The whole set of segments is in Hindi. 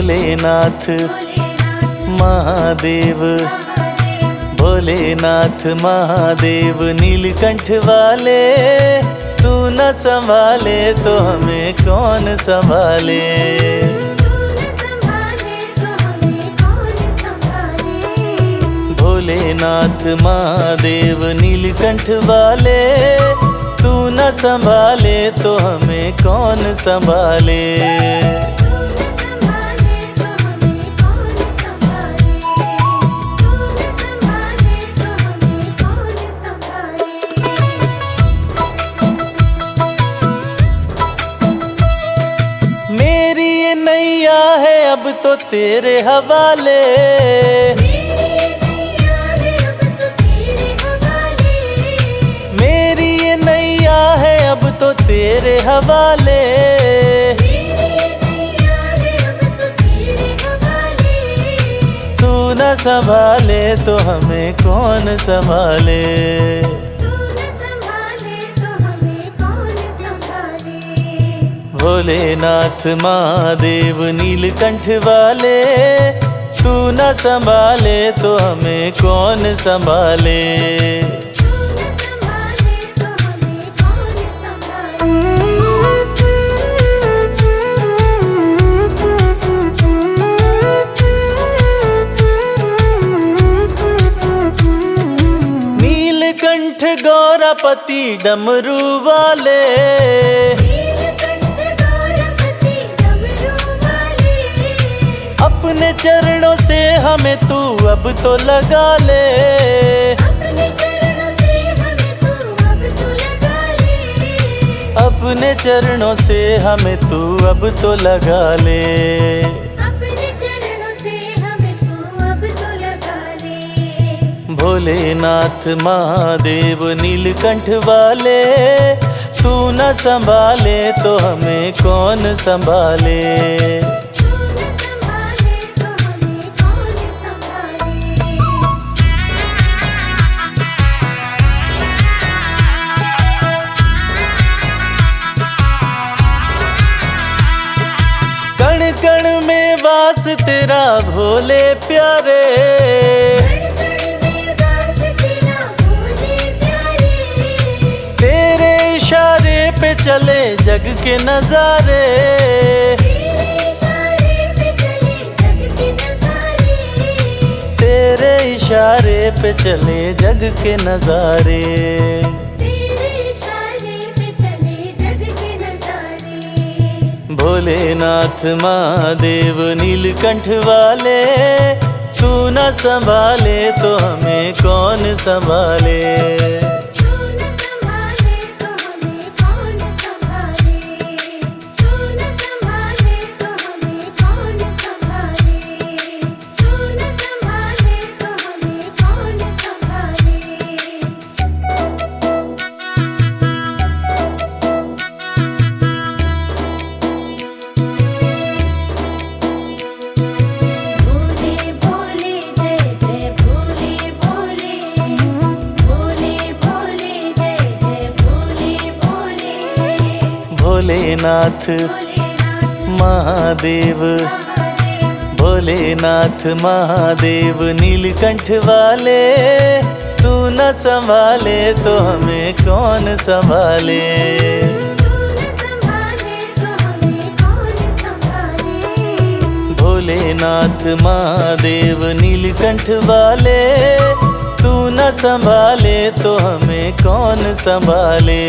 भोलेनाथ महादेव, भोलेनाथ महादेव नीलकंठ वाले, तू न संभाले तो हमें कौन संभाले। भोलेनाथ महादेव नीलकंठ वाले, तू न संभाले तो हमें कौन संभाले। मेरी ये नैया है अब तो तेरे हवाले, मेरी ये नैया है अब तो तेरे हवाले। तू न संभाले तो हमें कौन संभाले। भोलेनाथ महादेव नीलकंठ वाले, तू न संभाले तो हमें कौन संभाले। नीलकंठ गौरापति डमरू वाले, अपने चरणों से हमें तू अब तो लगा ले। अपने चरणों से हमें तू अब तो लगा ले। भोलेनाथ महादेव नीलकंठ वाले, तू न संभाले तो हमें कौन संभाले। कण कण में वास तेरा भोले प्यारे, तेरे इशारे पे चले जग के नजारे। तेरे इशारे पे चले जग के नजारे। भोलेनाथ महादेव नीलकंठ वाले, तू न संभाले तो हमें कौन संभाले। भोलेनाथ महादेव, भोलेनाथ महादेव नीलकंठ वाले, तू न संभाले तो हमें कौन संभाले। भोलेनाथ महादेव नीलकंठ वाले, तू न संभाले तो हमें कौन संभाले।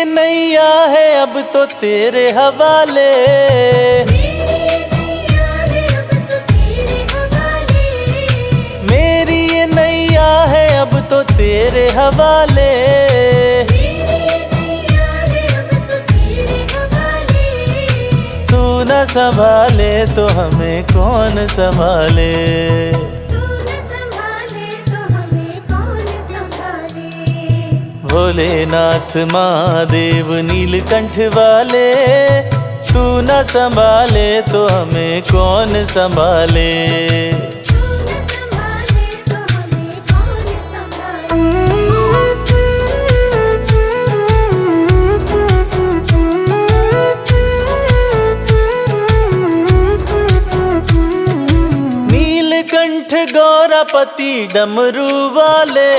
नैया है अब तो तेरे हवाले, मेरी ये नैया है अब तो तेरे हवाले। तू न संभाले तो हमें कौन संभाले। भोलेनाथ महादेव नीलकंठ वाले, तू न संभाले तो हमें कौन संभाले। नीलकंठ गौरापति डमरू वाले,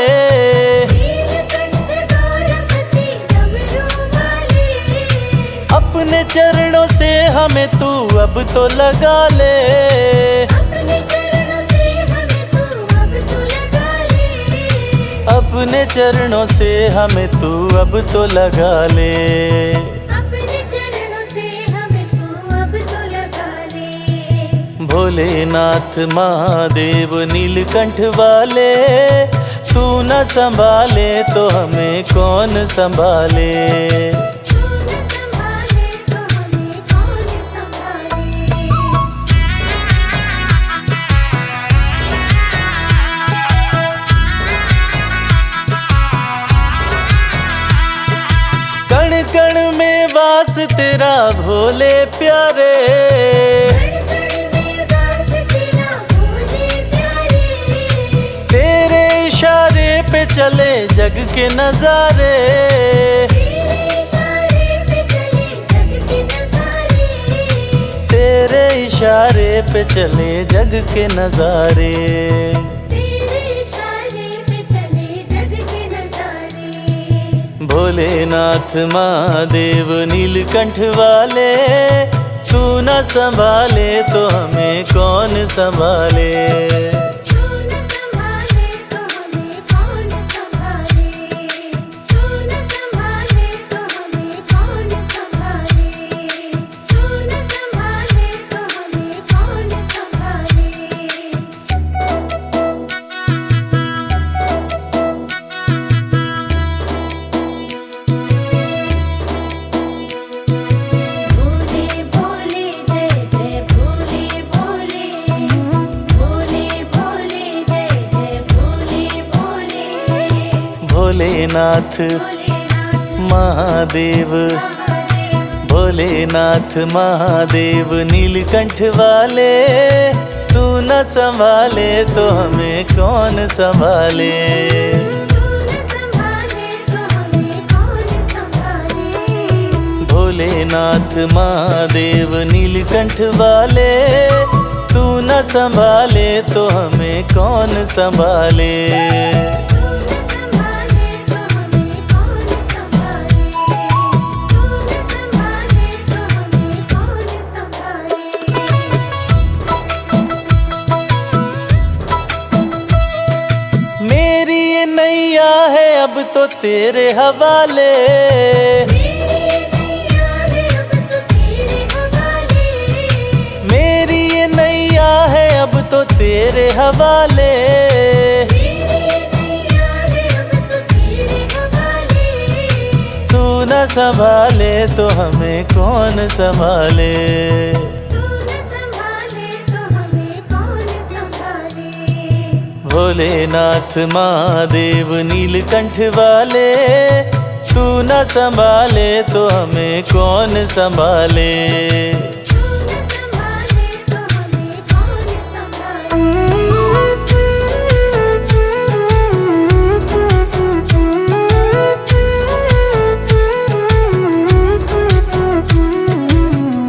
अपने चरणों से हमें तू अब तो लगा ले। अपने चरणों से हमें तू अब तो लगा ले। भोलेनाथ महादेव नीलकंठ वाले, तू न संभाले तो हमें कौन संभाले। कण कण में वास तेरा भोले प्यारे, तेरे इशारे पे चले जग के नजारे। तेरे इशारे पे चले जग के नजारे। भोलेनाथ महादेव नीलकंठ वाले, तू न संभाले तो हमें कौन संभाले। भोलेनाथ महादेव, भोलेनाथ महादेव नीलकंठ वाले, तू न संभाले तो हमें कौन संभाले। भोलेनाथ महादेव नीलकंठ वाले, तू न संभाले तो हमें कौन संभाले। नैया है अब तो तेरे हवाले, मेरी ये नैया है अब तो तेरे हवाले। तू न संभाले तो हमें कौन संभाले। भोलेनाथ महादेव नीलकंठ वाले, तू न संभाले तो हमें कौन संभाले।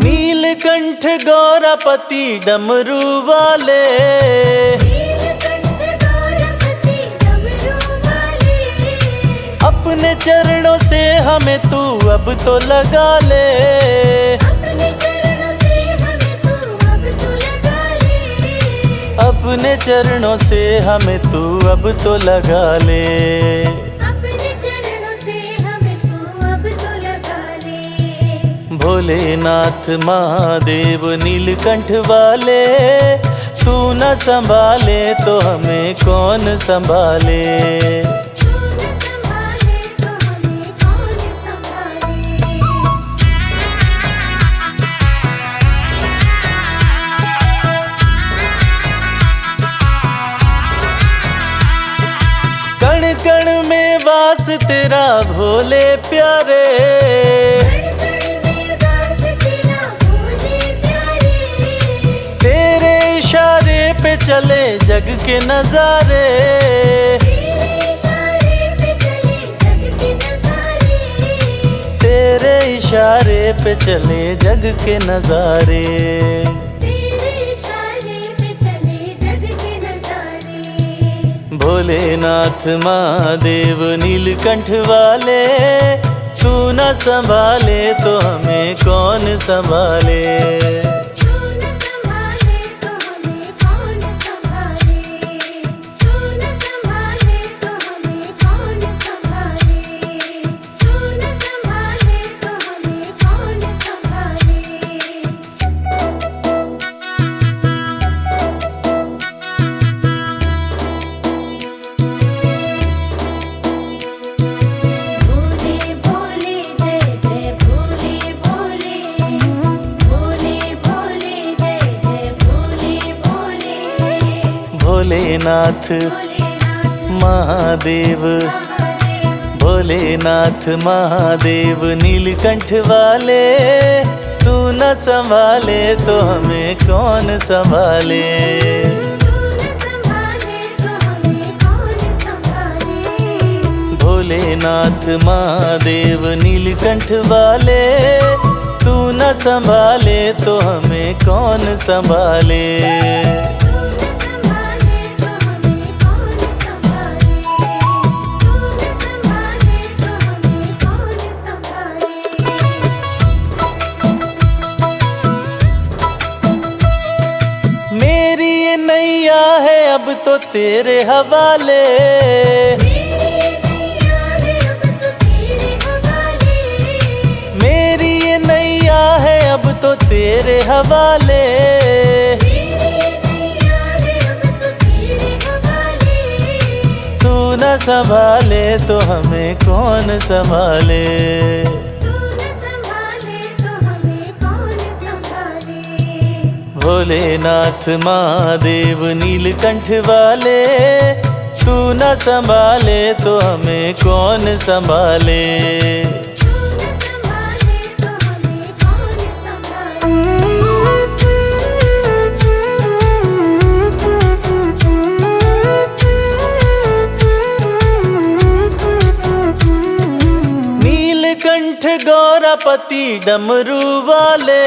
नीलकंठ गौरापति डमरू वाले, अपने चरणों से हमें तू अब तो लगा ले। अपने चरणों से हमें तू अब तो लगा ले। भोलेनाथ महादेव नीलकंठ वाले, तू न संभाले तो हमें कौन संभाले। कण कण में वास तेरा भोले प्यारे, चले जग के नजारे, तेरे इशारे पे चले जग के नजारे। भोलेनाथ महादेव नीलकंठ वाले, तू न संभाले तो हमें कौन संभाले। भोलेनाथ महादेव, भोलेनाथ महादेव नीलकंठ वाले, तू न संभाले तो हमें कौन संभाले। भोलेनाथ महादेव नीलकंठ वाले, तू न संभाले तो हमें कौन संभाले। नैया है अब तो तेरे हवाले, मेरी ये नैया है अब तो तेरे हवाले। तू न संभाले तो हमें कौन संभाले। भोलेनाथ महादेव नीलकंठ वाले, तू न संभाले तो हमें कौन संभाले। नीलकंठ गौरापति डमरू वाले,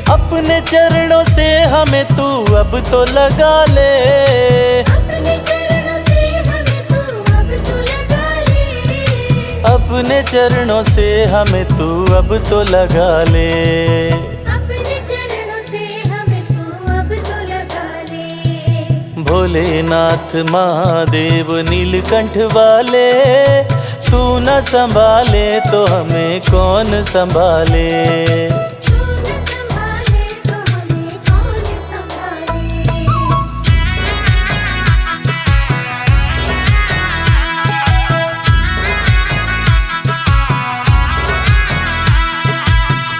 अपने चरणों से हमें तू अब तो लगा ले। अपने चरणों से हमें तू अब तो लगा ले। भोलेनाथ महादेव नीलकंठ वाले, तू न संभाले तो हमें कौन संभाले।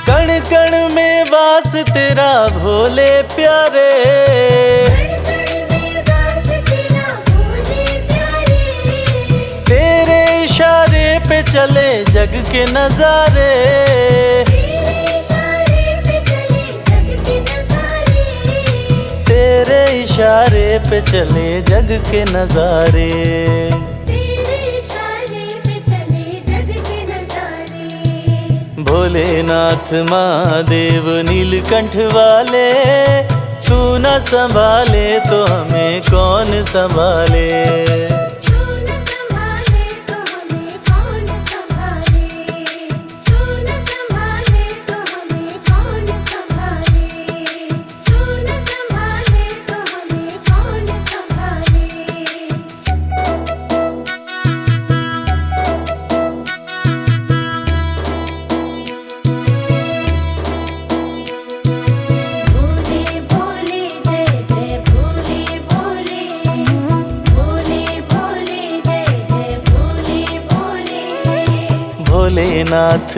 कण कण में वास तेरा भोले प्यारे, तेरे इशारे पे चले जग के नजारे। तेरे इशारे पे चले जग के नजारे। भोलेनाथ महादेव नीलकंठ वाले, तू न संभाले तो हमें कौन संभाले। भोलेनाथ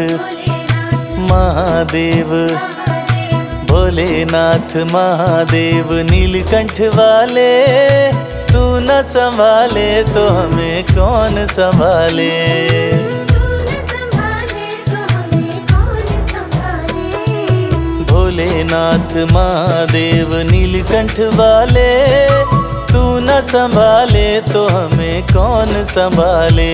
महादेव, भोलेनाथ महादेव नीलकंठ वाले, तू न संभाले तो हमें कौन संभाले। भोलेनाथ महादेव नीलकंठ वाले, तू न संभाले तो हमें कौन संभाले।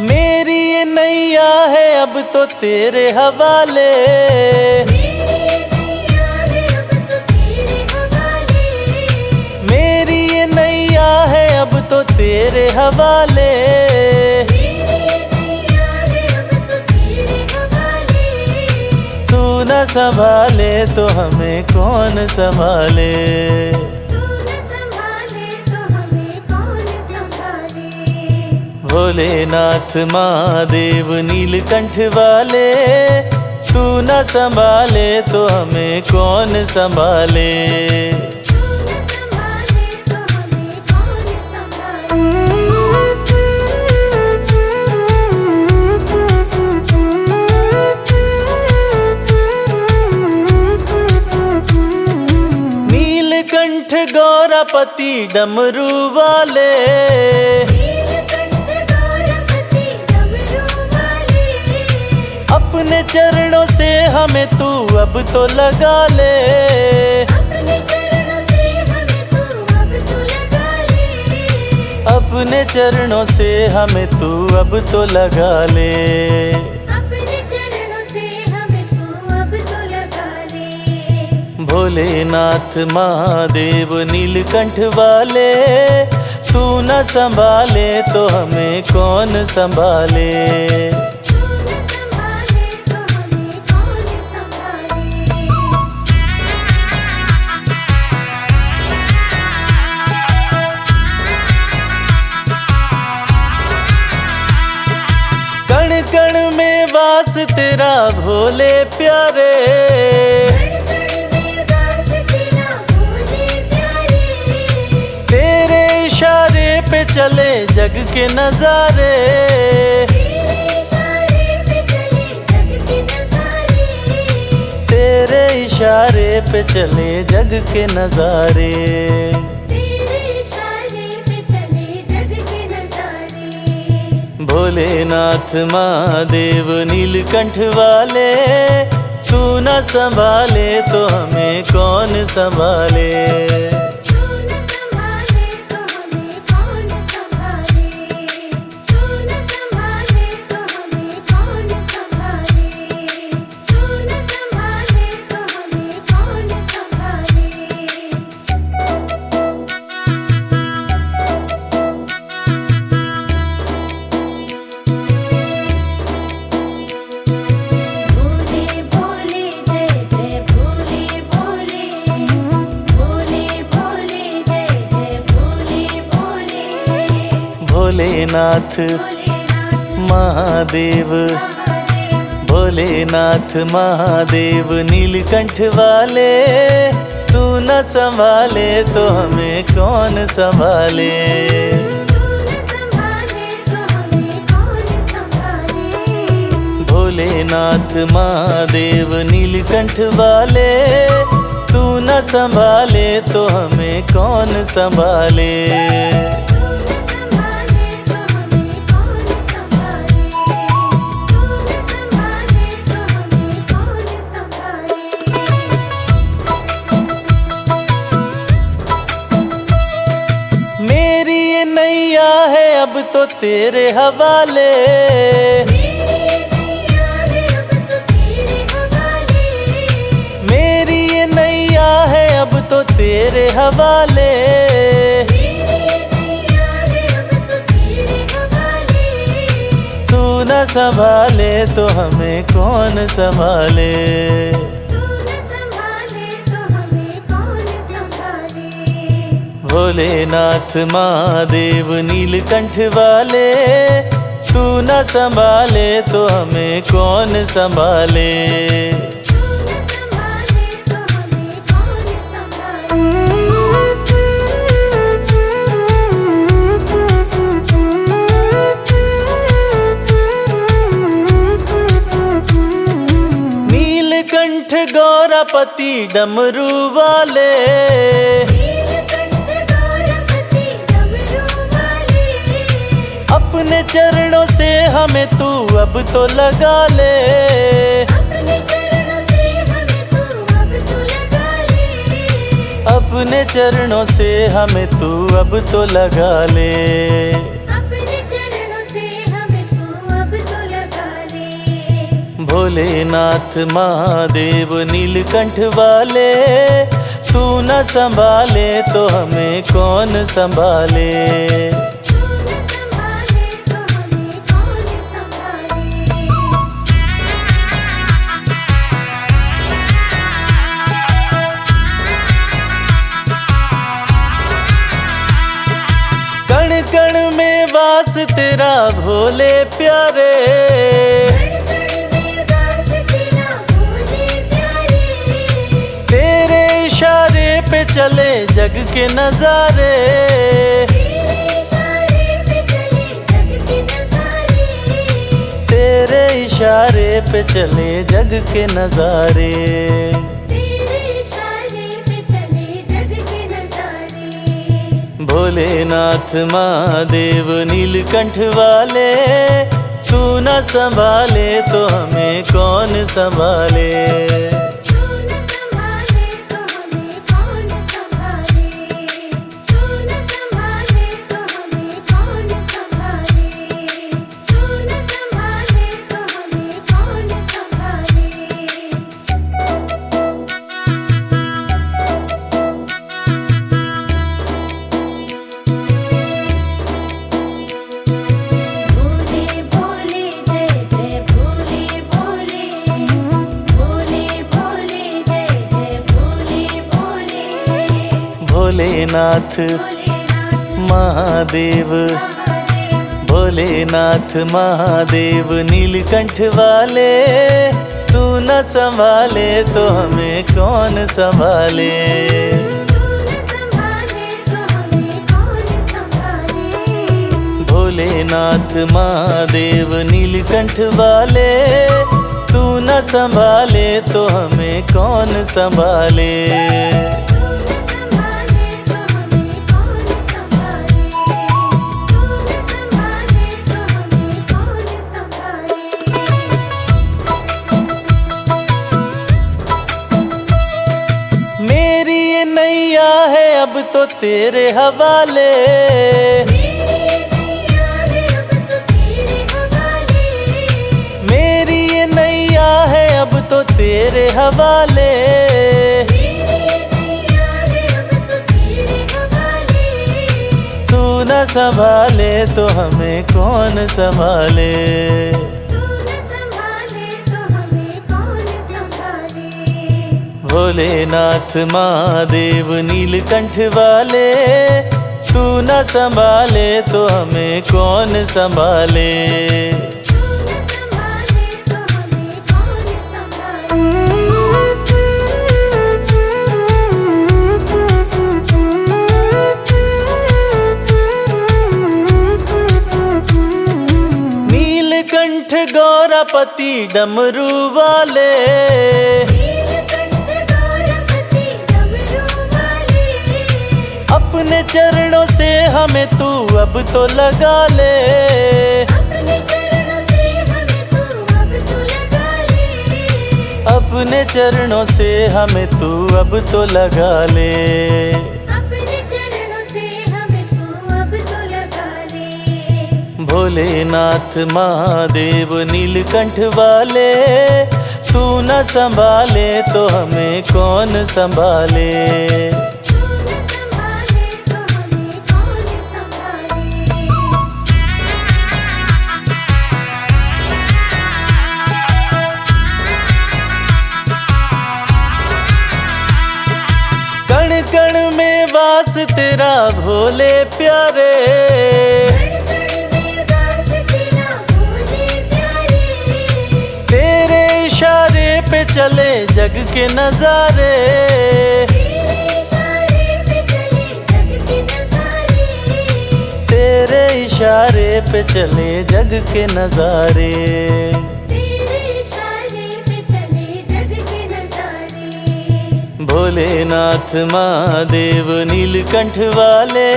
मेरी ये नैया है अब तो तेरे हवाले, मेरी ये नैया है अब तो तेरे हवाले। तू न संभाले तो हमें कौन संभाले। भोलेनाथ महादेव नीलकंठ वाले, तू न संभाले तो हमें कौन संभाले। नीलकंठ गौरापति डमरू वाले, अपने चरणों से हमें तू अब तो लगा ले। अपने चरणों से हमें तू अब तो लगा ले। भोलेनाथ महादेव नीलकंठ वाले, तू न संभाले तो हमें कौन संभाले। कण कण में वास तेरा भोले प्यारे, तेरे इशारे पे चले जग के नजारे। तेरे इशारे पे चले जग के नजारे। भोलेनाथ महादेव नीलकंठ वाले, तू न संभाले तो हमें कौन संभाले। भोलेनाथ महादेव, भोलेनाथ महादेव नीलकंठ वाले, तू न संभाले तो हमें कौन संभाले। भोलेनाथ महादेव नीलकंठ वाले, तू न संभाले तो हमें कौन संभाले। मेरी ये नैया है अब तो तेरे हवाले, मेरी ये नैया है अब तो तेरे हवाले। तू न संभाले तो हमें कौन संभाले। भोलेनाथ महादेव नीलकंठ वाले, तू न संभाले तो हमें कौन संभाले। गौरापति डमरू वाले, अपने चरणों से हमें तू अब तो लगा ले, अपने चरणों से हमें तू अब तो लगा ले, अपने चरणों से हमें तू अब तो लगा ले। भोलेनाथ महादेव नीलकंठ वाले, तू न संभाले तो हमें कौन संभाले। तू न संभाले तो हमें कौन संभाले। कण कण में वास तेरा भोले प्यारे, तेरे इशारे पे चले जग के नजारे, तेरे इशारे पे चले जग के नजारे। भोलेनाथ महादेव नीलकंठ वाले, तू न संभाले तो हमें कौन संभाले। तू न संभाले तो हमें कौन संभाले। तू न संभाले तो हमें कौन संभाले। तू न संभाले तो हमें कौन संभाले। भोले भोले जय जय भोले भोले, भोले भोले जय जय भोले भोले। भोलेनाथ महादेव, भोलेनाथ महादेव नीलकंठ वाले, तू न संभाले तो हमें कौन संभाले। तू न संभाले तो हमें कौन संभाले। भोलेनाथ महादेव नीलकंठ वाले, तू न संभाले तो हमें कौन संभाले। तू न संभाले तो हमें कौन संभाले। तू न संभाले तो हमें कौन संभाले। मेरी ये नैया है अब तो तेरे हवाले, मेरी ये नैया है अब तो तेरे हवाले। तू न संभाले तो हमें कौन संभाले। तू न संभाले तो हमें कौन संभाले। भोलेनाथ महादेव नीलकंठ वाले, तू न संभाले तो हमें कौन संभाले। तू न संभाले तो हमें कौन संभाले। नीलकंठ गौरापति डमरू वाले, अपने चरणों से हमें तू अब तो लगा ले, अपने चरणों से हमें तू अब तो लगा ले। अपने चरणों से हमें तू अब तो लगा ले। अपने चरणों से हमें तू अब तो लगा ले। भोलेनाथ महादेव नीलकंठ वाले, तू न संभाले तो हमें कौन संभाले। तू न संभाले तो हमें कौन संभाले। कण कण में वास तेरा भोले प्यारे, तेरे इशारे पे चले जग के नजारे, तेरे इशारे पे चले जग के नजारे। तेरे इशारे पे चले जग के नजारे। भोलेनाथ महादेव नीलकंठ वाले,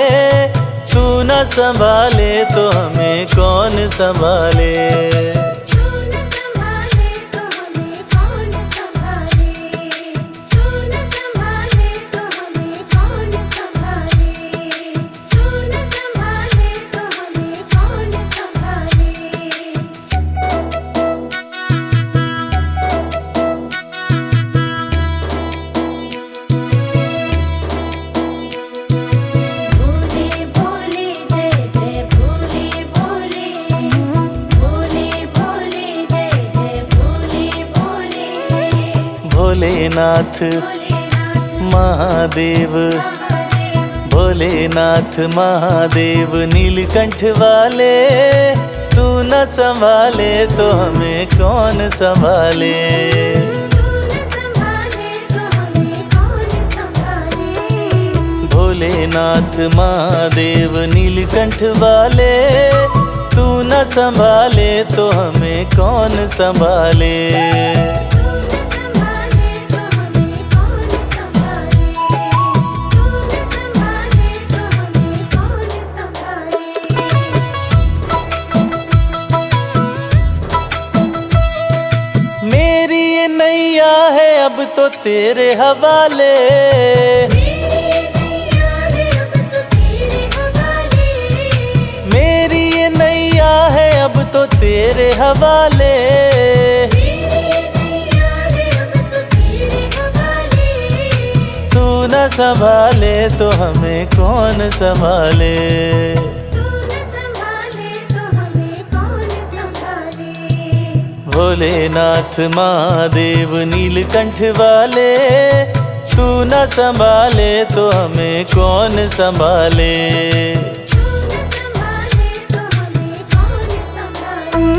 तू न संभाले तो हमें कौन संभाले। तू न संभाले तो हमें कौन संभाले, तू न संभाले तो हमें कौन संभाले, तू न संभाले तो हमें कौन संभाले। भोले भोले जय जय भोले भोले, भोले भोले जय जय भोले भोले। भोलेनाथ भोलेनाथ महादेव, महादेव, भोलेनाथ महादेव नीलकंठ वाले, तू न संभाले तो हमें कौन संभाले। तू न संभाले तो हमें कौन संभाले। भोलेनाथ महादेव नीलकंठ वाले, तू न संभाले तो हमें कौन संभाले। तू न संभाले तो हमें कौन संभाले, तू न संभाले तो हमें कौन संभाले। मेरी ये नैया है अब तो तेरे हवाले, मेरी नैया है अब तो तेरे हवाले, मेरी ये नैया है अब तो तेरे हवाले। मेरी नैया है अब तो तेरे हवाले। तू न संभाले तो हमें कौन संभाले। तू न संभाले तो हमें कौन संभाले। भोलेनाथ महादेव नीलकंठ वाले, तू न संभाले तो हमें कौन संभाले। तू न संभाले तो हमें कौन संभाले।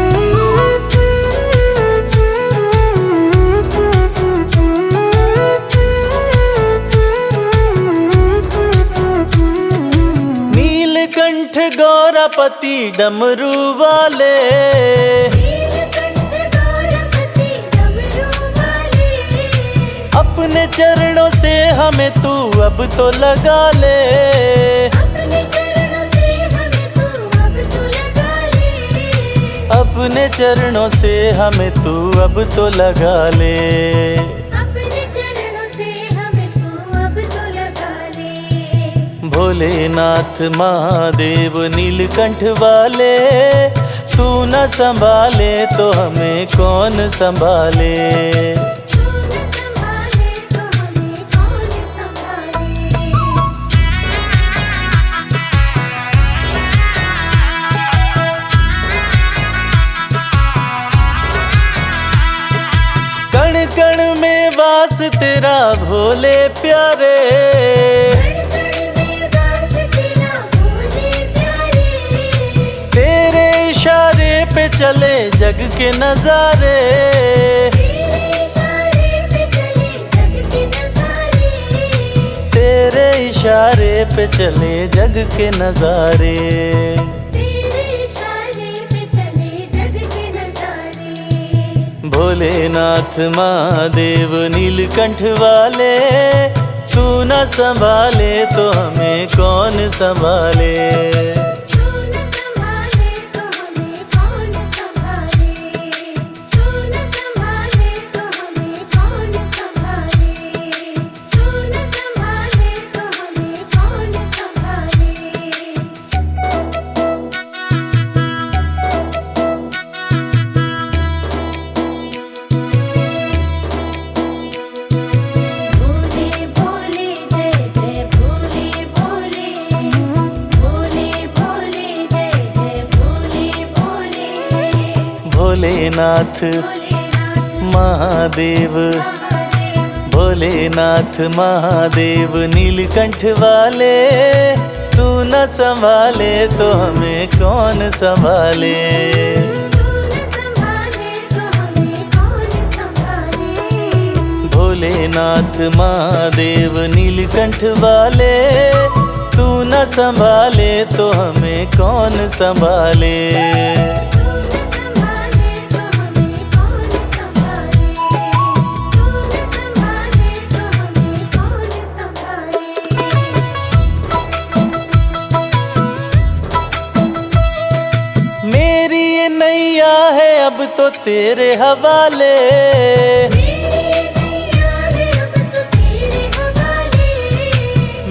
नीलकंठ गौरापति डमरू वाले, नीलकंठ गौरपति डमरू वाले, अपने चरणों से हमें तू अब तो लगा ले। अपने चरणों से हमें तू अब तो लगा ले। अपने चरणों से हमें तू अब तो लगा ले। अपने चरणों से हमें तू अब तो लगा ले। भोलेनाथ महादेव नीलकंठ वाले, तू न संभाले तो हमें कौन संभाले। तू न संभाले तो हमें कौन संभाले। कण कण में वास तेरा भोले प्यारे, कण में वास तेरा भोले प्यारे, तेरे इशारे पे चले जग के नजारे। तेरे इशारे पे चले जग के नजारे। तेरे इशारे पे चले जग के नजारे। तेरे इशारे पे चले जग के नजारे। भोलेनाथ महादेव नीलकंठ वाले, तू न संभाले तो हमें कौन संभाले। तू न संभाले तो हमें कौन संभाले। तू न संभाले तो हमें कौन संभाले। तू न संभाले तो हमें कौन संभाले। भोले भोले जय जय भोले भोले, भोले भोले जय जय भोले भोले। भोलेनाथ भोलेनाथ महादेव, महादेव, भोलेनाथ महादेव नीलकंठ वाले, तू न संभाले तो हमें कौन संभाले। तू न संभाले तो हमें कौन संभाले। भोलेनाथ महादेव नीलकंठ वाले, तू न संभाले तो हमें कौन संभाले। तू न संभाले तो हमें कौन संभाले। तू न संभाले तो हमें अब तो तेरे हवाले।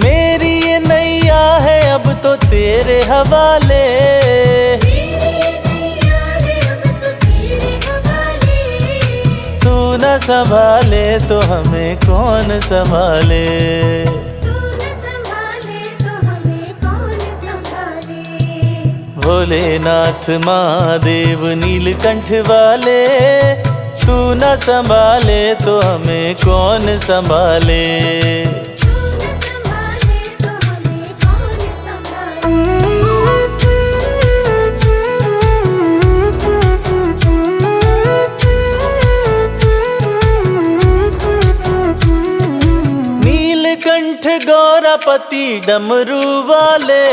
मेरी ये नैया है अब तो तेरे हवाले। मेरी ये नैया है अब तो तेरे हवाले। तू न संभाले तो हमें कौन संभाले। तू न संभाले तो हमें कौन संभाले। भोलेनाथ महादेव नीलकंठ वाले, तू न संभाले तो हमें कौन संभाले। तू न संभाले तो हमें कौन संभाले। नीलकंठ गौरापति डमरू वाले,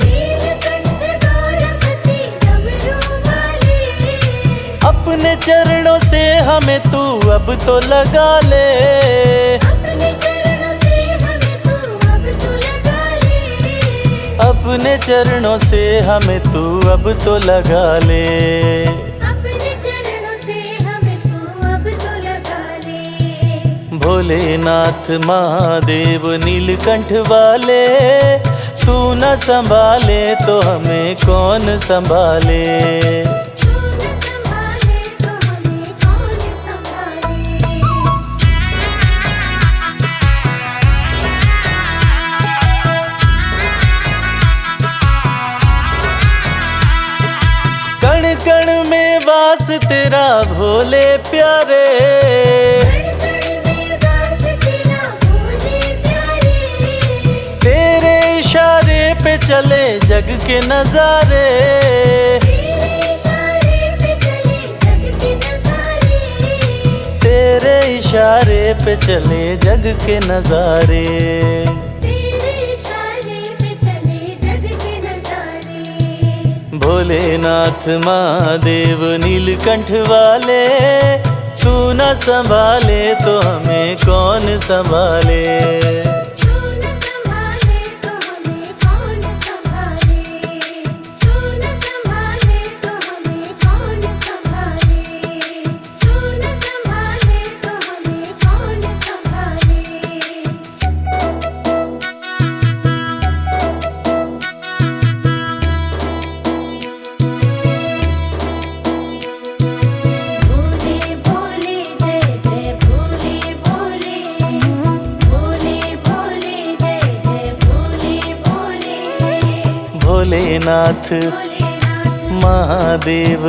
नीलकंठ गौरपति डमरू वाले। अपने चरणों से हमें तू अब तो लगा ले। अपने चरणों से हमें तू अब तो लगा ले। अपने चरणों से हमें तू अब तो लगा ले। अपने चरणों से हमें तू अब तो लगा ले। भोलेनाथ महादेव नीलकंठ वाले, तू न संभाले तो हमें कौन संभाले। तू न संभाले तो हमें कौन संभाले। कण कण में वास तेरा भोले प्यारे। तेरे इशारे पे चले जग के नजारे। तेरे इशारे पे चले जग के नजारे। भोलेनाथ महादेव नीलकंठ वाले, तू न संभाले तो हमें कौन संभाले। तू न संभाले तो हमें कौन संभाले। तू न संभाले तो हमें कौन संभाले। तू न संभाले तो हमें कौन संभाले। भोले भोले जय जय भोले भोले। भोले भोले जय जय भोले भोले। भोलेनाथ महादेव,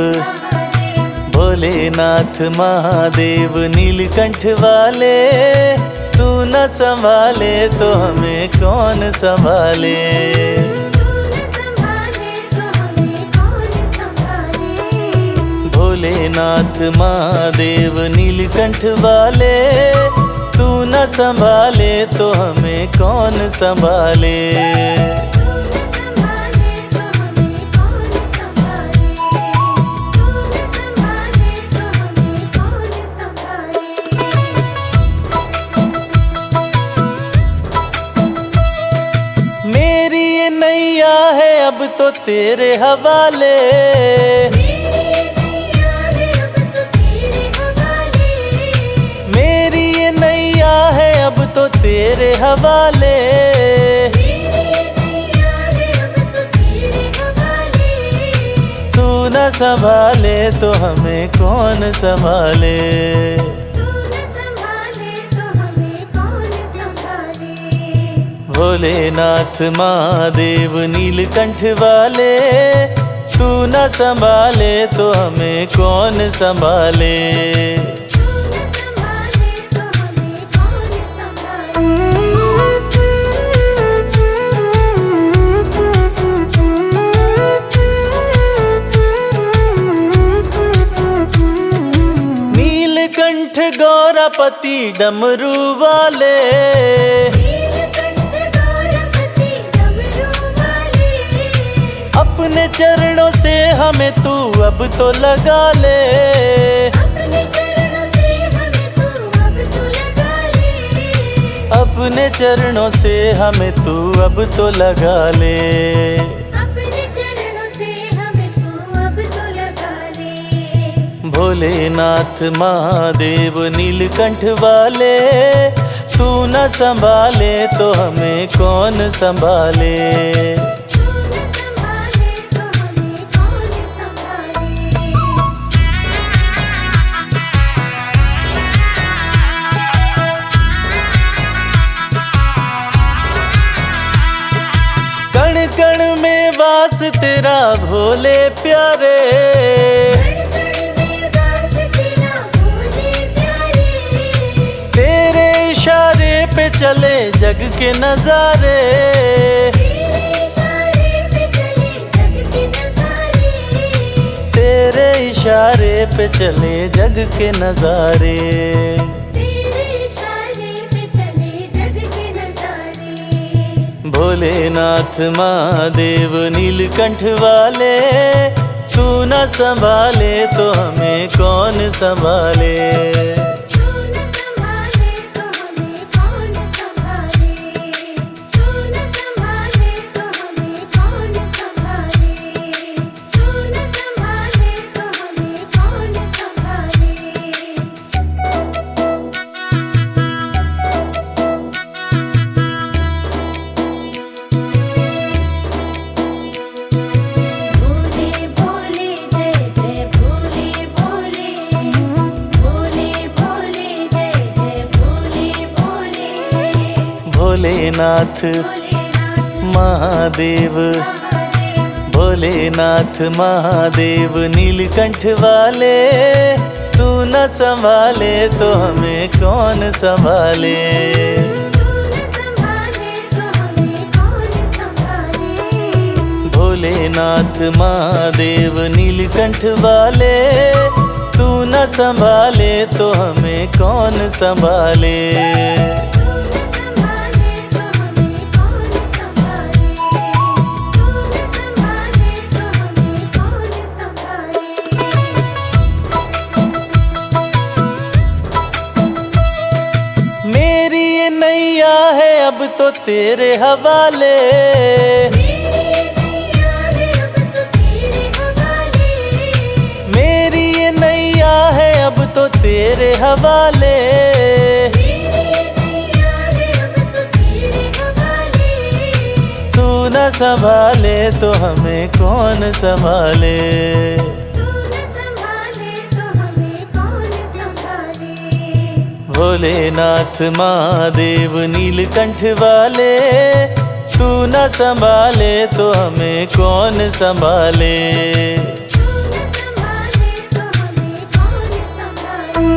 भोलेनाथ महादेव नीलकंठ वाले, तू न संभाले तो हमें कौन संभाले। तू न संभाले तो हमें कौन संभाले। भोलेनाथ महादेव नीलकंठ वाले, तू न संभाले तो हमें कौन संभाले। तू न संभाले तो हमें कौन संभाले। तू न संभाले तो हमें कौन संभाले। मेरी ये नैया है अब तो तेरे हवाले। मेरी ये नैया है अब तो तेरे हवाले। मेरी ये नैया है अब तो तेरे हवाले। मेरी ये नैया है अब तो तेरे हवाले। तू न संभाले तो हमें कौन संभाले। तू न संभाले तो हमें कौन संभाले। भोलेनाथ महादेव नीलकंठ वाले, तू न संभाले तो हमें कौन संभाले। तू न संभाले तो हमें कौन संभाले। नीलकंठ गौरापति डमरू वाले, नीलकंठ गौरपति डमरू वाले। अपने चरणों से हमें तू अब तो लगा ले। अपने चरणों से हमें तू अब तो लगा ले। अपने चरणों से हमें तू अब तो लगा ले। अपने चरणों से हमें तू अब तो लगा ले। भोलेनाथ महादेव नीलकंठ वाले, तू न संभाले तो हमें कौन संभाले। तू न संभाले तो हमें कौन संभाले। कण कण में वास तेरा भोले प्यारे, तेरे इशारे पे चले जग के नजारे, तेरे इशारे पे चले जग के नजारे। भोलेनाथ महादेव नीलकंठ वाले, तू न संभाले तो हमें कौन संभाले। तू न संभाले तो हमें कौन संभाले। तू न संभाले तो हमें कौन संभाले। तू न संभाले तो हमें कौन संभाले। भोले भोले जय जय भोले भोले। भोले भोले जय जय भोले भोले। भोलेनाथ महादेव, भोलेनाथ महादेव नीलकंठ वाले, तू न संभाले तो हमें कौन संभाले। तू न संभाले तो हमें कौन संभाले। भोलेनाथ महादेव नीलकंठ वाले, तू न संभाले तो हमें कौन संभाले। तू न संभाले तो हमें कौन संभाले। तू न संभाले तो हमें कौन संभाले। मेरी ये नैया है अब तो तेरे हवाले, मेरी ये नैया है अब तो तेरे हवाले। तू न संभाले तो हमें कौन संभाले। तू न संभाले तो हमें कौन संभाले। भोलेनाथ महादेव नीलकंठ वाले, तू न संभाले तो हमें कौन संभाले। तू न संभाले तो हमें कौन संभाले।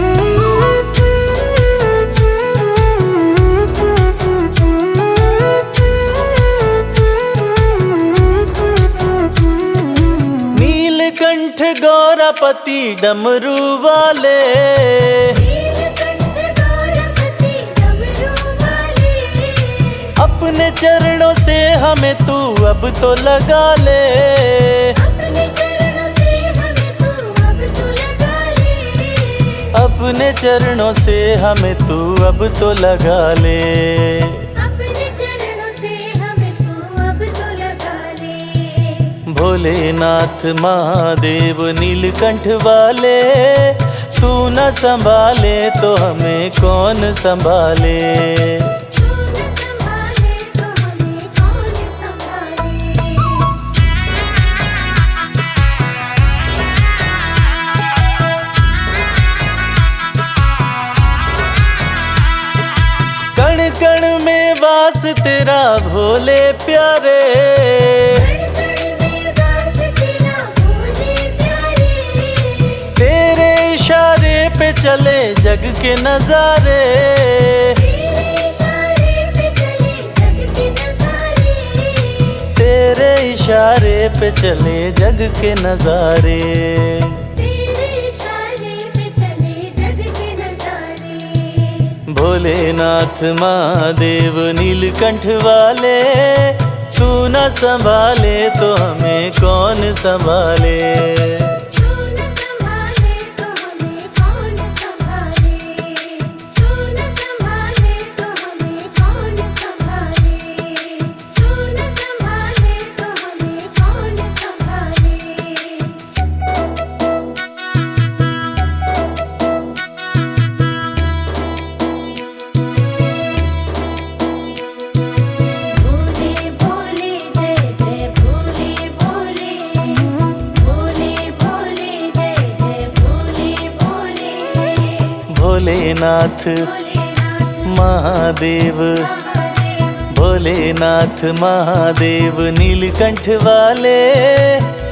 नीलकंठ गौरापति डमरू वाले, अपने चरणों से हमें तू अब तो लगा ले। अपने चरणों से हमें तू अब तो लगा ले। अपने चरणों से हमें तू अब तो लगा ले। अपने चरणों से हमें तू अब तो लगा ले। भोलेनाथ महादेव नीलकंठ वाले, तू न संभाले तो हमें कौन संभाले। तू न संभाले तो हमें कौन संभाले। कण कण में वास तेरा भोले प्यारे, तेरे इशारे पे चले जग के नजारे, तेरे इशारे पे चले जग के नजारे। भोलेनाथ महादेव नीलकंठ वाले, तू न संभाले तो हमें कौन संभाले। तू न संभाले तो हमें कौन संभाले। तू न संभाले तो हमें कौन संभाले। तू न संभाले तो हमें कौन संभाले। भोलेनाथ भोलेनाथ महादेव, महादेव भोलेनाथ महादेव नीलकंठ वाले,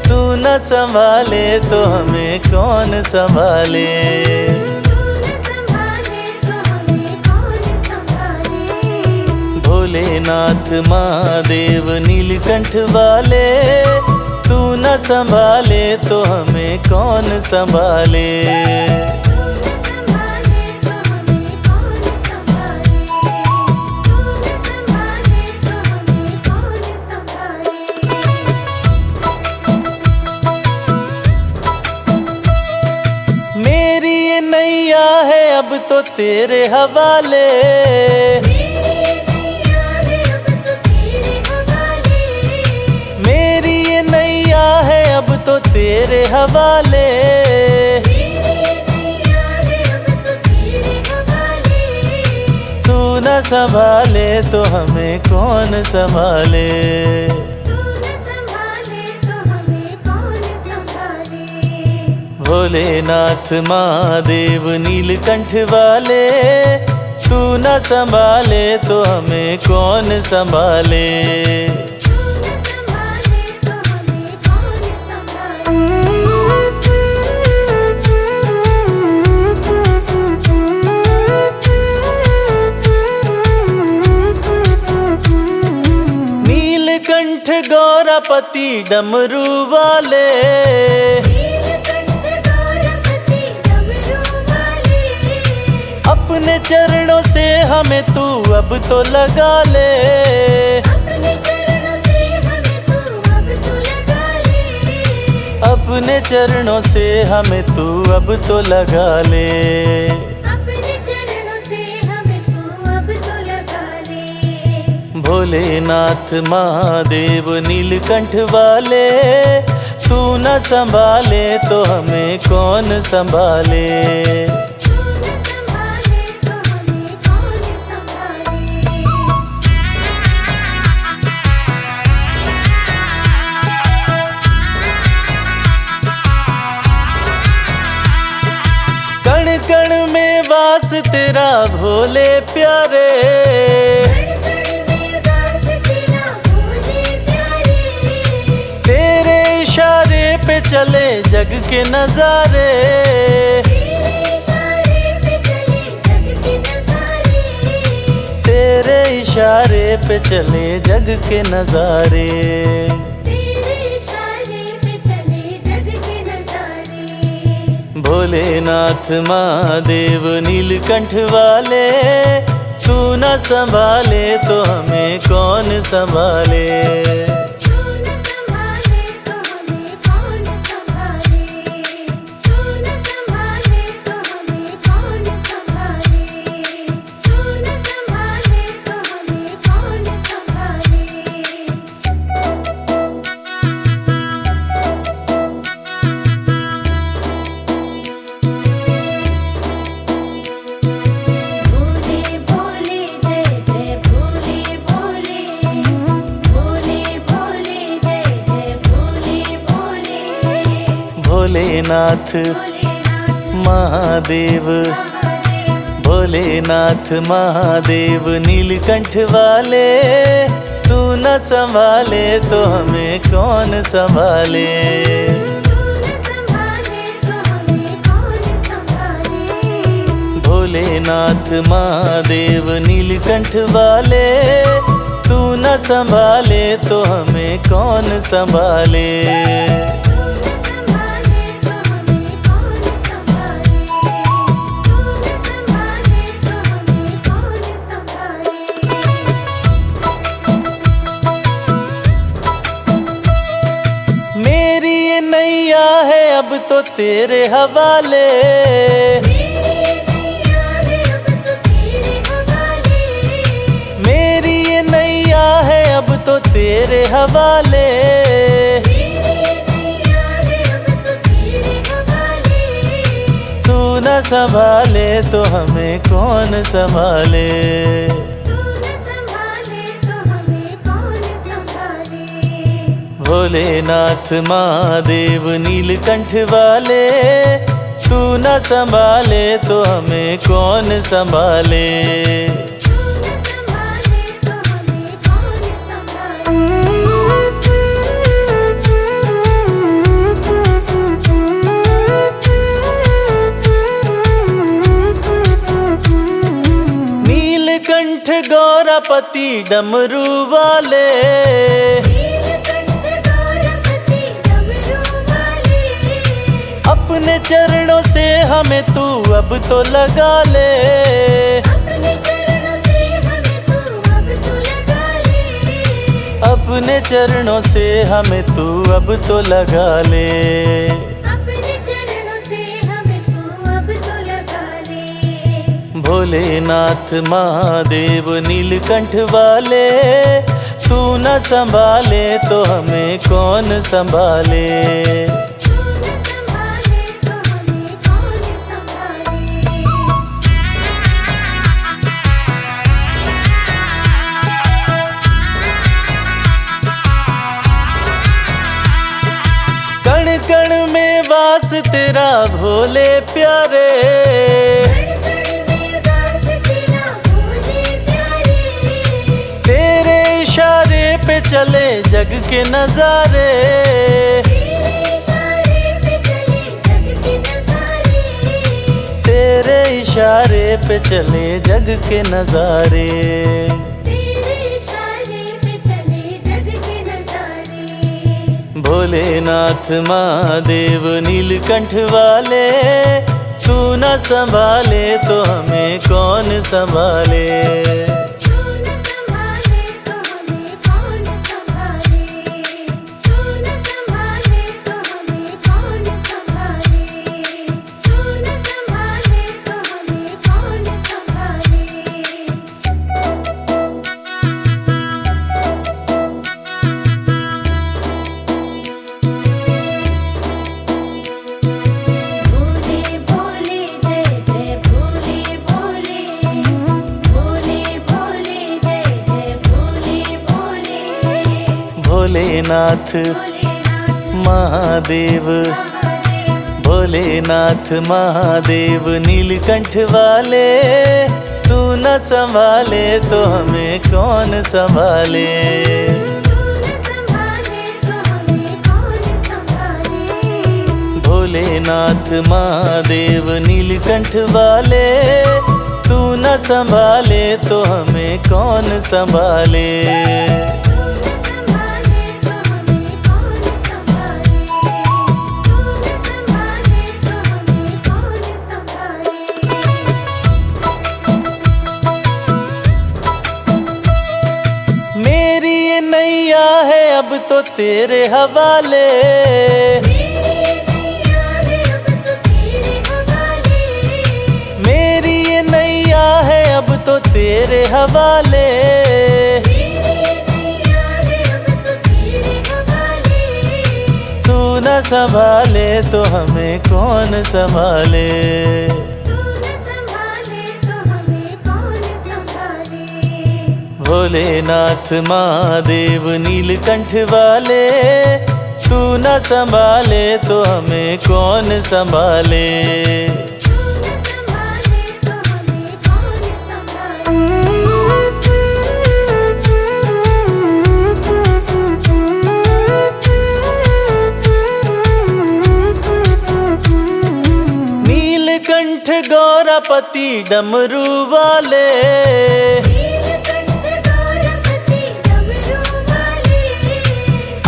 तू न संभाले तो हमें कौन संभाले। तू न संभाले तो हमें कौन संभाले। भोलेनाथ महादेव नीलकंठ वाले, तू न संभाले तो हमें कौन संभाले। तू न संभाले तो हमें कौन संभाले। तू न संभाले तो हमें कौन संभाले। मेरी ये नैया है अब तो तेरे हवाले, मेरी ये नैया है अब तो तेरे हवाले। मेरी ये नैया है अब तो तेरे हवाले, मेरी ये नैया है अब तो तेरे हवाले। तू न संभाले तो हमें कौन संभाले। तू न संभाले तो हमें कौन संभाले। भोलेनाथ महादेव नीलकंठ वाले, तू न संभाले तो हमें कौन संभाले। तू न संभाले तो हमें कौन संभाले। नीलकंठ गौरापति डमरू वाले, नीलकंठ गौरपति डमरू वाले। अपने चरणों से हमें तू अब तो लगा ले। अपने चरणों से हमें तू अब तो लगा ले। अपने चरणों से हमें तू अब तो लगा ले। अपने चरणों से हमें तू अब तो लगा ले। भोलेनाथ महादेव नीलकंठ वाले, तू न संभाले तो हमें कौन संभाले। तू न संभाले तो हमें कौन संभाले। कण कण में वास तेरा भोले प्यारे, कण में वास तेरा भोले प्यारे। तेरे इशारे पे चले जग के नजारे। तेरे इशारे पे चले जग के नजारे। तेरे इशारे पे चले जग के नजारे। तेरे इशारे पे चले जग के नजारे। भोलेनाथ महादेव नीलकंठ वाले, तू न संभाले तो हमें कौन संभाले। तू न संभाले तो हमें कौन संभाले। तू न संभाले तो हमें कौन संभाले। तू न संभाले तो हमें कौन संभाले। भोले भोले जय जय भोले भोले। भोले भोले जय जय भोले भोले। भोलेनाथ भोलेनाथ महादेव, महादेव भोलेनाथ महादेव नीलकंठ वाले, तू न संभाले तो हमें कौन संभाले। तू न संभाले तो हमें कौन संभाले। भोलेनाथ महादेव नीलकंठ वाले, तू न संभाले तो हमें कौन संभाले। तू न संभाले तो हमें कौन संभाले। तू न संभाले तो हमें कौन संभाले। मेरी ये नैया है अब तो तेरे हवाले, मेरी ये नैया है अब तो तेरे हवाले। मेरी ये नैया है अब तो तेरे हवाले, मेरी ये नैया है अब तो तेरे हवाले। तू न संभाले तो हमें कौन संभाले। तू न संभाले तो हमें कौन संभाले। भोलेनाथ महादेव नीलकंठ वाले, तू न संभाले तो हमें कौन संभाले। तू न संभाले तो हमें कौन संभाले। नीलकंठ गौरपति डमरू वाले, नीलकंठ गौरपति डमरू वाले, अपने चरणों से हमें तू अब तो लगा ले। अपने चरणों से हमें तू अब तो लगा ले। अपने चरणों से हमें तू अब तो लगा ले। अपने चरणों से हमें तू अब तो लगा ले। भोलेनाथ महादेव नीलकंठ वाले, तू न संभाले तो हमें कौन संभाले। तू न संभाले तो हमें कौन संभाले। कण कण में वास तेरा भोले प्यारे, कण में वास तेरा भोले प्यारे, तेरे इशारे पे चले जग के नजारे। तेरे इशारे पे चले जग के नजारे। तेरे इशारे पे चले जग के नजारे। तेरे इशारे पे चले जग के नजारे। भोलेनाथ महादेव नीलकंठ वाले, तू न संभाले तो हमें कौन संभाले। तू न संभाले तो हमें कौन संभाले। तू न संभाले तो हमें कौन संभाले। तू न संभाले तो हमें कौन संभाले। भोले भोले जय जय भोले भोले। भोले भोले जय जय भोले भोले। भोलेनाथ भोलेनाथ महादेव, महादेव, भोलेनाथ महादेव नीलकंठ वाले, तू न संभाले तो हमें कौन संभाले। तू न संभाले तो हमें कौन संभाले। भोलेनाथ महादेव नीलकंठ वाले, तू न संभाले तो हमें कौन संभाले। तू न संभाले तो हमें कौन संभाले। तू न संभाले तो हमें कौन संभाले। मेरी ये नैया है अब तो तेरे हवाले, मेरी नैया है अब तो तेरे हवाले। मेरी ये नैया है अब तो तेरे हवाले। मेरी नैया है अब तो तेरे हवाले। तू न संभाले तो हमें कौन संभाले। तू न संभाले तो हमें कौन संभाले। भोलेनाथ महादेव नीलकंठ वाले, तू न संभाले तो हमें कौन संभाले। तू न संभाले तो हमें कौन संभाले। नीलकंठ गौरपति डमरू वाले, नीलकंठ गौरपति डमरू वाले,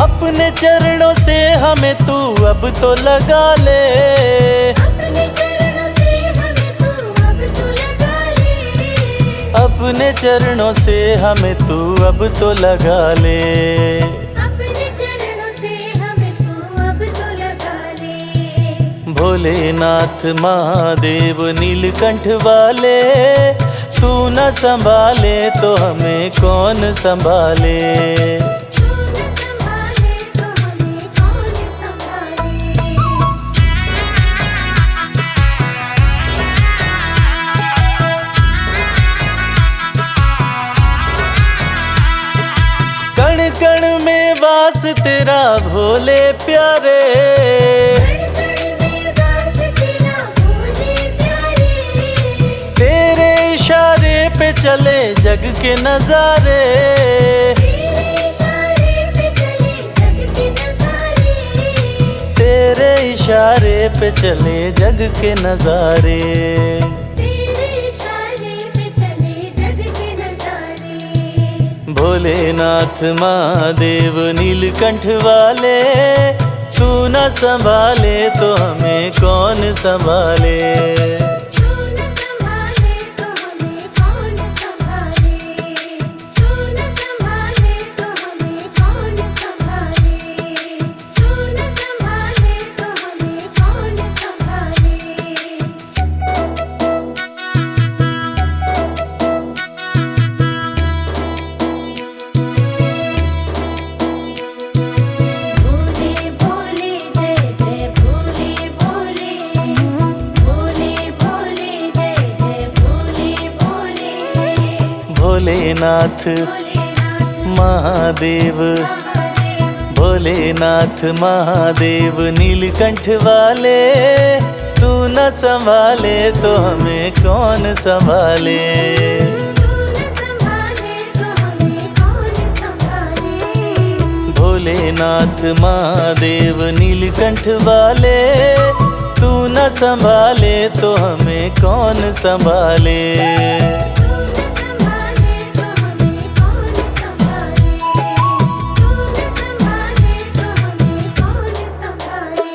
अपने चरणों से हमें तू अब तो लगा ले। अपने चरणों से हमें तू अब तो लगा ले। अपने चरणों से हमें तू अब तो लगा ले। अपने चरणों से हमें तू अब तो लगा ले। भोलेनाथ महादेव नीलकंठ वाले, तू न संभाले तो हमें कौन संभाले। तू न संभाले तो हमें कौन संभाले। कण कण में वास तेरा भोले प्यारे, कण कण में वास तेरा चले जग के नजारे, तेरे इशारे पे चले जग के नजारे, तेरे इशारे पे चले जग के नजारे। तेरे इशारे पे चले जग के नजारे। भोलेनाथ महादेव नीलकंठ वाले, तू न संभाले तो हमें कौन संभाले। तू न संभाले तो हमें कौन संभाले, तू न संभाले तो हमें कौन संभाले, तू न संभाले तो हमें कौन संभाले। भोले भोले जय जय भोले भोले, भोले भोले जय जय भोले भोले। भोलेनाथ भोलेनाथ महादेव, महादेव, भोलेनाथ महादेव नीलकंठ वाले, तू न संभाले तो हमें कौन संभाले। तू न संभाले तो हमें कौन संभाले। भोलेनाथ महादेव नीलकंठ वाले, तू न संभाले तो हमें कौन संभाले। तू न संभाले तो हमें कौन संभाले, तू न संभाले तो हमें कौन संभाले।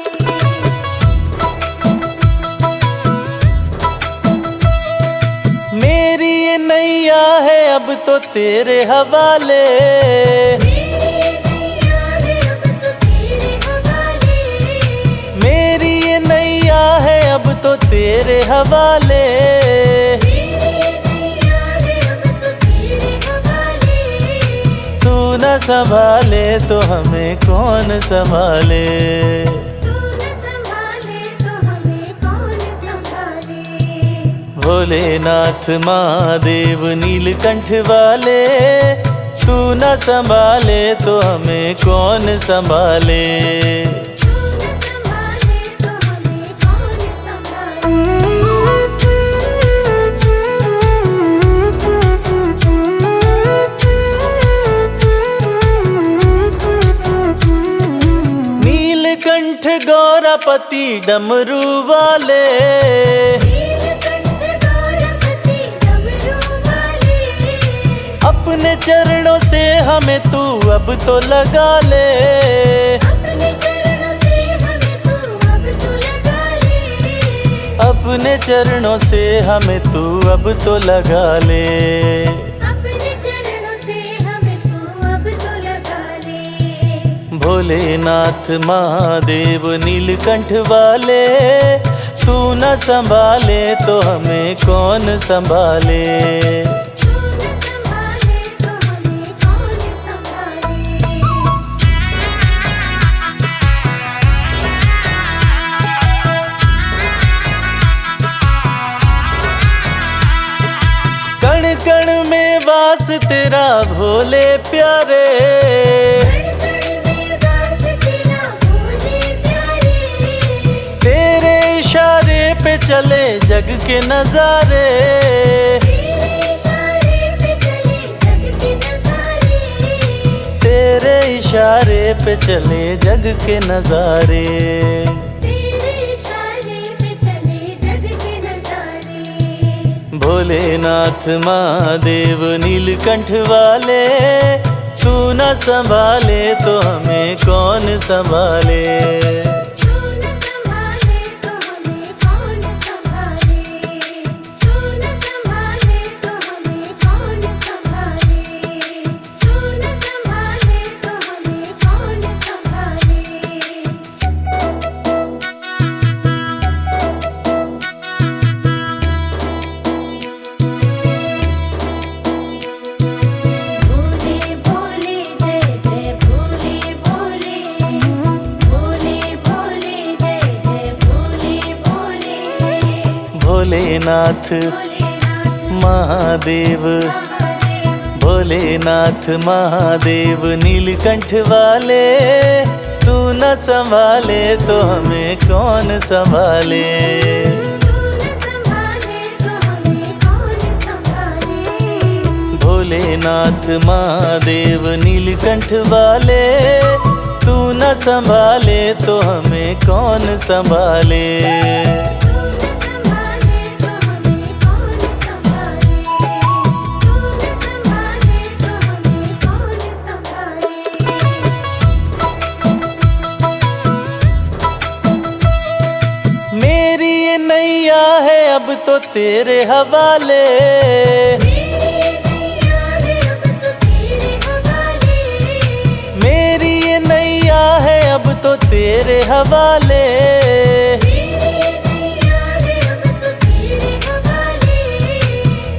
मेरी ये नैया है अब तो तेरे हवाले, मेरी नैया है अब तो तेरे हवाले, मेरी ये नैया है अब तो तेरे हवाले। मेरी नैया है अब तो तेरे हवाले। तू न संभाले तो हमें कौन संभाले। तू न संभाले तो हमें कौन संभाले। भोलेनाथ महादेव नीलकंठ वाले, तू न संभाले तो हमें कौन संभाले। तू न संभाले तो हमें कौन संभाले। नीलकंठ गौरापति डमरू वाले, नीलकंठ गौरपति डमरू वाले, अपने चरणों से हमें तू अब तो लगा ले। अपने चरणों से हमें तू अब तो लगा ले। अपने चरणों से हमें तू अब तो लगा ले। अपने चरणों से हमें तू अब तो लगा ले। भोलेनाथ महादेव नीलकंठ वाले, तू न संभाले तो हमें कौन संभाले। तू न संभाले तो हमें कौन संभाले। कण कण में वास तेरा भोले प्यारे, कण में वास तेरा भोले प्यारे, तेरे इशारे पे चले जग के नजारे, तेरे इशारे पे चले जग के नजारे, तेरे इशारे पे चले जग के नजारे। तेरे इशारे पे चले जग के नजारे। भोलेनाथ महादेव नीलकंठ वाले, तू न संभाले तो हमें कौन संभाले। तू न संभाले तो हमें कौन संभाले, तू न संभाले तो हमें कौन संभाले, तू न संभाले तो हमें कौन संभाले। भोले भोले जय जय भोले भोले, भोले भोले जय जय भोले भोले। भोलेनाथ भोलेनाथ महादेव, महादेव, भोलेनाथ महादेव नीलकंठ वाले, तू न संभाले तो हमें कौन संभाले। तू न संभाले तो हमें कौन संभाले। भोलेनाथ महादेव नीलकंठ वाले, तू न संभाले तो हमें कौन संभाले। तू न संभाले तो हमें कौन संभाले, तू न संभाले तो हमें कौन संभाले। मेरी ये नैया है अब तो तेरे हवाले, मेरी ये नैया है अब तो तेरे हवाले।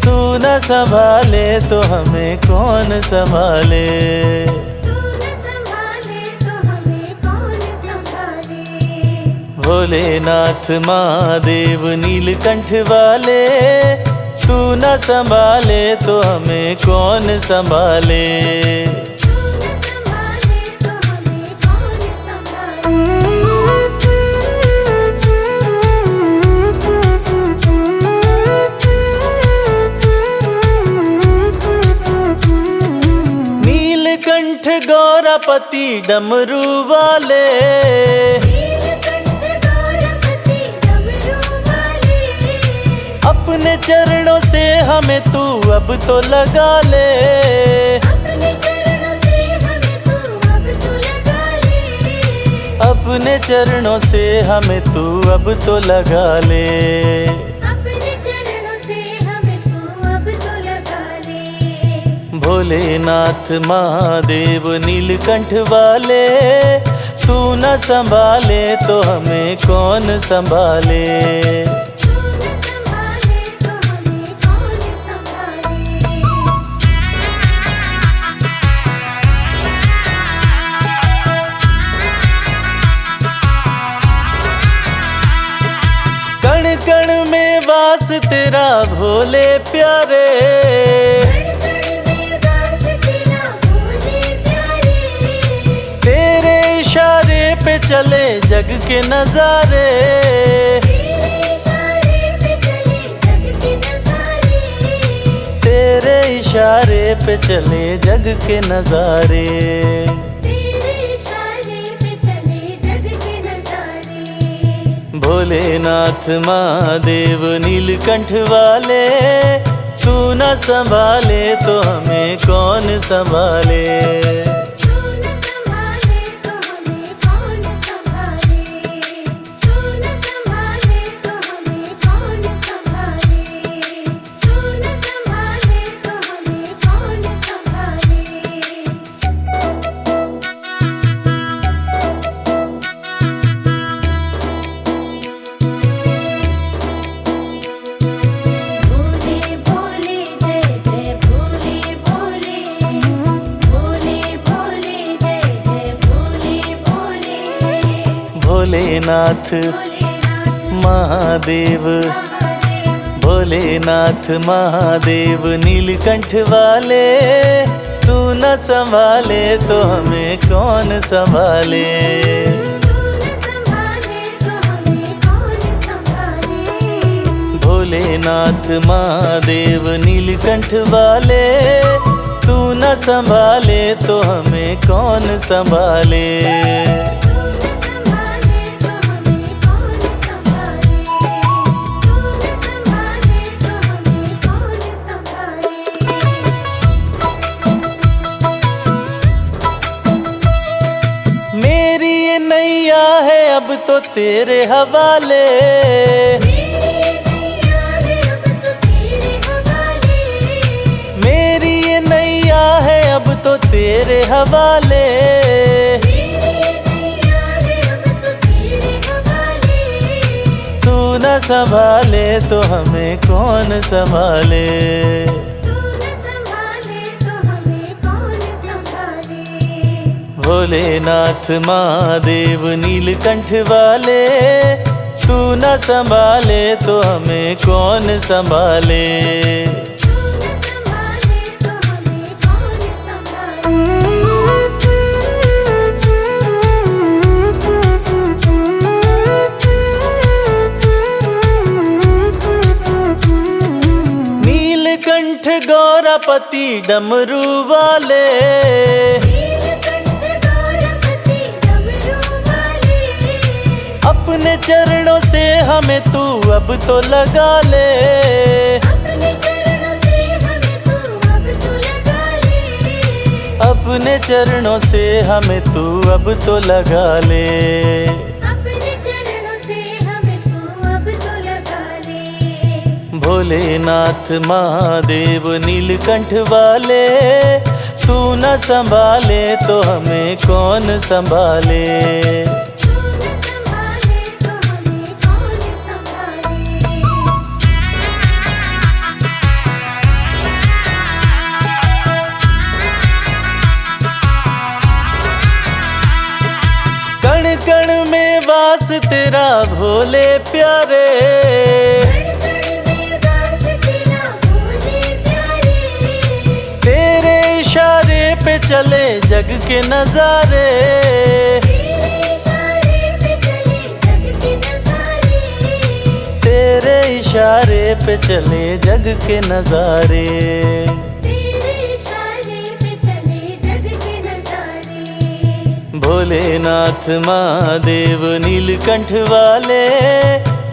तू न संभाले तो हमें कौन संभाले। तू न संभाले तो हमें कौन संभाले। भोलेनाथ महादेव नीलकंठ वाले, तू न संभाले तो हमें कौन संभाले। तू न संभाले तो हमें कौन संभाले। नीलकंठ गौरापति डमरू वाले, नीलकंठ गौरपति डमरू वाले, अपने चरणों से हमें तू अब तो लगा ले। अपने चरणों से हमें तू अब तो लगा ले। अपने चरणों से हमें तू अब तो लगा ले। अपने चरणों से हमें तू अब तो लगा ले। भोलेनाथ महादेव नीलकंठ वाले, तू न संभाले तो हमें कौन संभाले। तू न संभाले तो हमें कौन संभाले। कण कण में वास तेरा भोले प्यारे, तेरे इशारे पे चले जग के नजारे। तेरे इशारे पे चले जग के नजारे। भोलेनाथ महादेव नीलकंठ वाले, तू न संभाले तो हमें कौन संभाले। तू न संभाले तो हमें कौन संभाले। तू न संभाले तो हमें कौन संभाले। तू न संभाले तो हमें कौन संभाले। भोले भोले जय जय भोले भोले, भोले भोले जय जय भोले भोले। भोलेनाथ महादेव, भोलेनाथ महादेव नीलकंठ वाले, तू न संभाले तो हमें कौन संभाले। तू न संभाले तो हमें कौन संभाले। भोलेनाथ महादेव नीलकंठ वाले, तू न संभाले तो हमें कौन संभाले। तू न संभाले तो हमें कौन संभाले। तू न संभाले तो हमें कौन संभाले। मेरी ये नैया है अब तो तेरे हवाले, मेरी ये नैया है अब तो तेरे हवाले। तू न संभाले तो हमें कौन संभाले। तू न संभाले तो हमें कौन संभाले। भोलेनाथ महादेव नीलकंठ वाले, तू न संभाले तो हमें कौन संभाले। तू न संभाले तो हमें कौन संभाले। गौरापति डमरू वाले, नीलकंठ गौरपति डमरू वाले, अपने चरणों से हमें तू अब तो लगा ले। अपने चरणों से हमें तू अब तो लगा ले, अपने चरणों से हमें तू अब तो लगा ले। अपने चरणों से हमें तू अब तो लगा ले। भोलेनाथ महादेव नीलकंठ वाले, तू न संभाले तो हमें कौन संभाले। तू न संभाले तो हमें कौन संभाले। कण कण में वास तेरा भोले प्यारे, कण में वास तेरा भोले प्यारे, तेरे इशारे पे चले जग के नजारे। तेरे इशारे पे चले जग के नजारे, तेरे इशारे पे चले जग के नजारे। तेरे इशारे पे चले जग के नजारे। भोलेनाथ महादेव नीलकंठ वाले,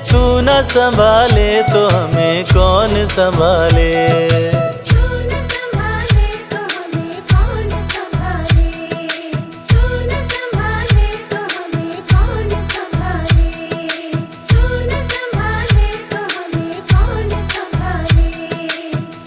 तू न संभाले तो हमें कौन संभाले।